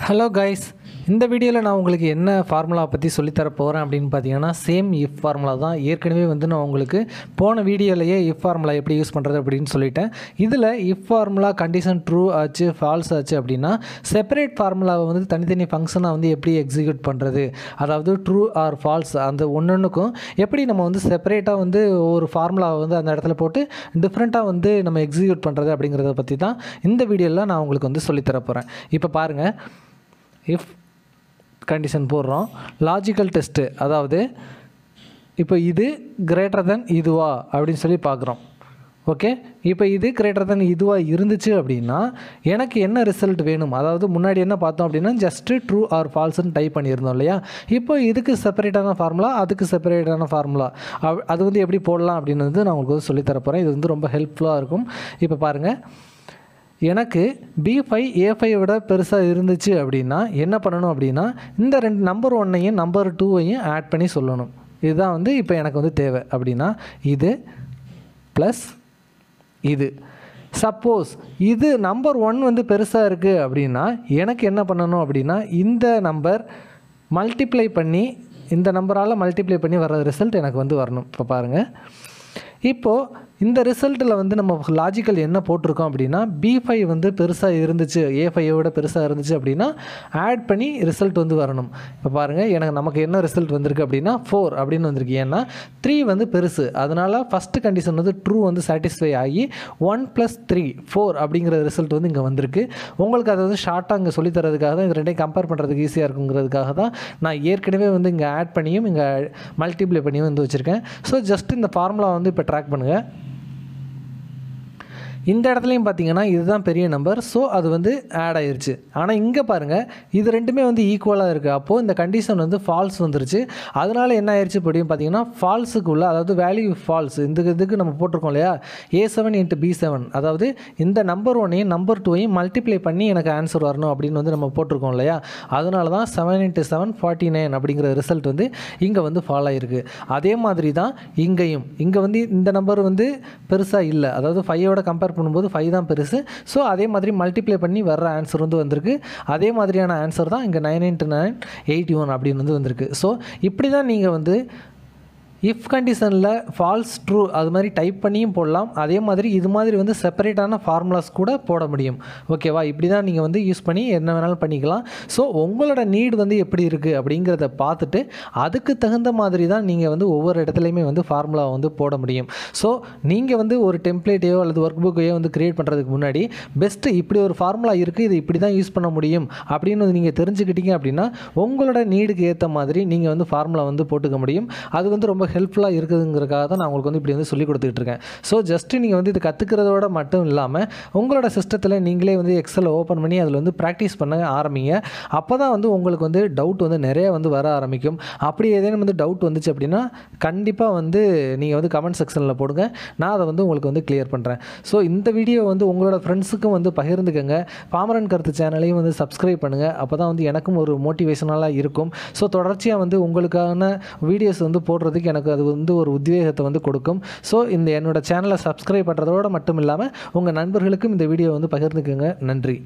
Hello guys, இந்த வீடியோவில் நான் உங்களுக்கு என்ன ஃபார்முலா பற்றி சொல்லித்தர போகிறேன் அப்படின்னு பார்த்தீங்கன்னா சேம் இஃப் ஃபார்முலா தான். ஏற்கனவே நான் உங்களுக்கு போன வீடியோலையே இஃப் ஃபார்முலா எப்படி யூஸ் பண்ணுறது அப்படின்னு சொல்லிட்டேன். இதில் இஃப் ஃபார்முலா கண்டிஷன் ட்ரூ ஆச்சு ஃபால்ஸ் ஆச்சு அப்படின்னா செப்பரேட் ஃபார்முலாவை தனித்தனி ஃபங்க்ஷனாக எப்படி எக்ஸிக்யூட் பண்ணுறது, அதாவது ட்ரூ ஆர் ஃபால்ஸ் அந்த ஒன்றுக்கும் எப்படி நம்ம செப்பரேட்டாக ஒரு ஃபார்முலாவை அந்த இடத்துல போட்டு டிஃப்ரெண்ட்டாக நம்ம எக்ஸிக்யூட் பண்ணுறது அப்படிங்கிறத பற்றி தான் இந்த வீடியோவில் நான் உங்களுக்கு சொல்லித்தர போகிறேன். இப்போ பாருங்கள், இஃப் கண்டிஷன் போடுறோம், லாஜிக்கல் டெஸ்ட்டு, அதாவது இப்போ இது கிரேட்டர் தென் இதுவா அப்படின்னு சொல்லி பார்க்குறோம். ஓகே, இப்போ இது கிரேட்டர் தென் இதுவாக இருந்துச்சு அப்படின்னா எனக்கு என்ன ரிசல்ட் வேணும், அதாவது முன்னாடி என்ன பார்த்தோம் அப்படின்னா ஜஸ்ட்டு ட்ரூ ஆர் ஃபால்ஸ்ன்னு டைப் பண்ணியிருந்தோம் இல்லையா. இப்போ இதுக்கு செப்பரேட்டான ஃபார்முலா, அதுக்கு செப்பரேட்டான ஃபார்முலா, அது எப்படி போடலாம் அப்படின்னு நான் உங்களுக்கு சொல்லித்தர போகிறேன். இது ரொம்ப ஹெல்ப்ஃபுல்லாக இருக்கும். இப்போ பாருங்கள், எனக்கு B5 A5 விட பெருசாக இருந்துச்சு அப்படின்னா என்ன பண்ணணும் அப்படின்னா இந்த ரெண்டு நம்பர் 1ஐயும் நம்பர் 2ஐயும் ஆட் பண்ணி சொல்லணும். இதுதான் இப்போ எனக்கு தேவை. அப்படின்னா இது ப்ளஸ் இது. சப்போஸ் இது நம்பர் 1 பெருசாக இருக்குது அப்படின்னா எனக்கு என்ன பண்ணணும் அப்படின்னா இந்த நம்பர் மல்டிப்ளை பண்ணி இந்த நம்பரால் மல்டிப்ளை பண்ணி வர ரிசல்ட் எனக்கு வரணும். இப்போ பாருங்கள், இப்போது இந்த ரிசல்ட்டில் நம்ம லாஜிக்கல் என்ன போட்டிருக்கோம் அப்படின்னா B5 பெருசாக இருந்துச்சு, A5 விட பெருசாக இருந்துச்சு அப்படின்னா ஆட் பண்ணி ரிசல்ட் வரணும். இப்போ பாருங்கள், நமக்கு என்ன ரிசல்ட் வந்திருக்கு அப்படின்னா 4 அப்படின்னு வந்திருக்கு. ஏன்னா 3 பெருசு, அதனால் ஃபஸ்ட்டு கண்டிஷன் ட்ரூ சாட்டிஸ்ஃபை ஆகி 1 + 3 4 அப்படிங்கிற ரிசல்ட் இங்கே வந்திருக்கு. உங்களுக்கு அதை ஷார்ட்டாக இங்கே சொல்லித்தரதுக்காக தான், இது ரெண்டையும் கம்பேர் பண்ணுறதுக்கு ஈஸியாக இருக்குங்கிறதுக்காக தான் நான் ஏற்கனவே இங்கே ஆட் பண்ணியும் இங்கே மல்டிப்ளை பண்ணியும் வச்சுருக்கேன். ஸோ ஜஸ்ட் இந்த ஃபார்முலா இப்போ ட்ராக் பண்ணுங்கள். இந்த இடத்துலையும் பார்த்தீங்கன்னா இதுதான் பெரிய நம்பர், ஸோ அது ஆட் ஆயிடுச்சு. ஆனால் இங்கே பாருங்கள், இது ரெண்டுமே ஈக்குவலாக இருக்குது. அப்போது இந்த கண்டிஷன் ஃபால்ஸ் வந்துருச்சு. அதனால் என்ன ஆயிடுச்சு அப்படின்னு பார்த்தீங்கன்னா ஃபால்ஸுக்குள்ள, அதாவது வேல்யூ ஃபால்ஸ் இதுக்கு நம்ம போட்டிருக்கோம் இல்லையா, A7 × B7, அதாவது இந்த நம்பர் 1ஐயும் நம்பர் 2ஐயும் மல்டிப்ளை பண்ணி எனக்கு ஆன்சர் வரணும் அப்படின்னு நம்ம போட்டிருக்கோம் இல்லையா. அதனால தான் 7 × 7 49 அப்படிங்கிற ரிசல்ட் இங்கே ஃபால் ஆகிருக்கு. அதே மாதிரி தான் இங்கேயும், இங்கே இந்த நம்பர் பெருசாக இல்லை, அதாவது 5ஓட கம்பேர் பண்ணும்போது 5 தான் பெருசு. ஸோ அதே மாதிரி மல்டிப்ளை பண்ணி வர்ற ஆன்சர் வந்திருக்கு. அதே மாதிரியான ஆன்சர் தான் இங்கே 9 × 9 81 அப்படின்னு வந்திருக்கு. ஸோ இப்படி தான் நீங்கள் இஃப் கண்டிஷனில் ஃபால்ஸ் ட்ரூ அது மாதிரி டைப் பண்ணியும் போடலாம். அதே மாதிரி இது மாதிரி செப்பரேட்டான ஃபார்முலாஸ் கூட போட முடியும். ஓகேவா, இப்படி தான் நீங்கள் யூஸ் பண்ணி என்ன வேணாலும் பண்ணிக்கலாம். ஸோ உங்களோட நீட் எப்படி இருக்குது அப்படிங்கிறத பார்த்துட்டு அதுக்கு தகுந்த மாதிரி தான் நீங்கள் ஒவ்வொரு இடத்துலையுமே ஃபார்முலா போட முடியும். ஸோ நீங்கள் ஒரு டெம்ப்ளேட்டையோ அல்லது ஒர்க் புக்கையோ க்ரியேட் பண்ணுறதுக்கு முன்னாடி பெஸ்ட்டு இப்படி ஒரு ஃபார்முலா இருக்குது, இது இப்படி தான் யூஸ் பண்ண முடியும் அப்படின்னு நீங்கள் தெரிஞ்சுக்கிட்டீங்க அப்படின்னா உங்களோட நீடுக்கு ஏற்ற மாதிரி நீங்கள் ஃபார்முலா போட்டுக்க முடியும். அது ரொம்ப ஹெல்ப்ஃபுல்லாக இருக்குதுங்கிறதுக்காக தான் நான் உங்களுக்கு இப்படி சொல்லிக் கொடுத்துட்டு இருக்கேன். ஸோ ஜஸ்ட்டு நீங்கள் இது கற்றுக்கிறதோட மட்டும் இல்லாமல் உங்களோட சிஸ்டத்தில் நீங்களே எக்ஸலை ஓப்பன் பண்ணி அதில் ப்ராக்டிஸ் பண்ண ஆரம்பிங்க. அப்போ தான் உங்களுக்கு டவுட் நிறைய வர ஆரம்பிக்கும். அப்படி ஏதேனும் டவுட் வந்துச்சு அப்படின்னா கண்டிப்பாக நீங்கள் கமெண்ட் செக்ஷனில் போடுங்க, நான் அதை உங்களுக்கு கிளியர் பண்ணுறேன். ஸோ இந்த வீடியோ உங்களோட ஃப்ரெண்ட்ஸுக்கும் பகிர்ந்துக்கங்க. பாமரன் கருத்து சேனலையும் சப்ஸ்கிரைப் பண்ணுங்கள். அப்போ தான் எனக்கும் ஒரு மோட்டிவேஷனலாக இருக்கும். ஸோ தொடர்ச்சியாக உங்களுக்கான வீடியோஸ் போடுறதுக்கு எனக்கு அது ஒரு உத்வேகத்தை கொடுக்கும். ஸோ என்னோட சேனலை சப்ஸ்கிரைப் பண்ணுறதோடு மட்டும் இல்லாமல் உங்கள் நண்பர்களுக்கும் இந்த வீடியோ பகிர்ந்துக்குங்க. நன்றி.